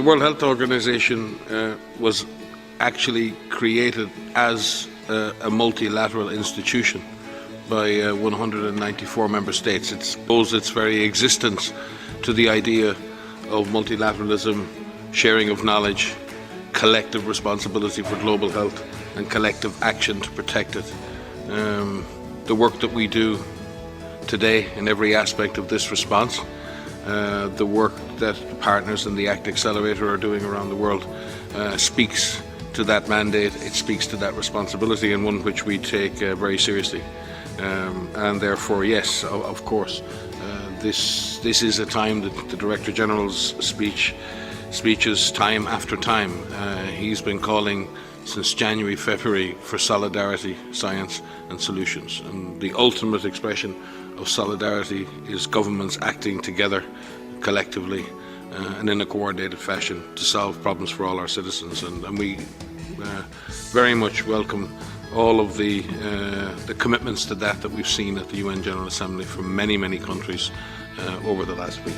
The World Health Organization was actually created as a multilateral institution by 194 member states. It owes its very existence to the idea of multilateralism, sharing of knowledge, collective responsibility for global health and collective action to protect it. The work that we do today in every aspect of this response, the work that partners in the ACT Accelerator are doing around the world speaks to that mandate, it speaks to that responsibility, and one which we take very seriously. And therefore, yes, of course, this is a time that the Director General's speeches time after time. He's been calling since January, February for solidarity, science and solutions. And the ultimate expression of solidarity is governments acting together, collectively, and in a coordinated fashion to solve problems for all our citizens. And we very much welcome all of the commitments to that we've seen at the UN General Assembly from many countries over the last week.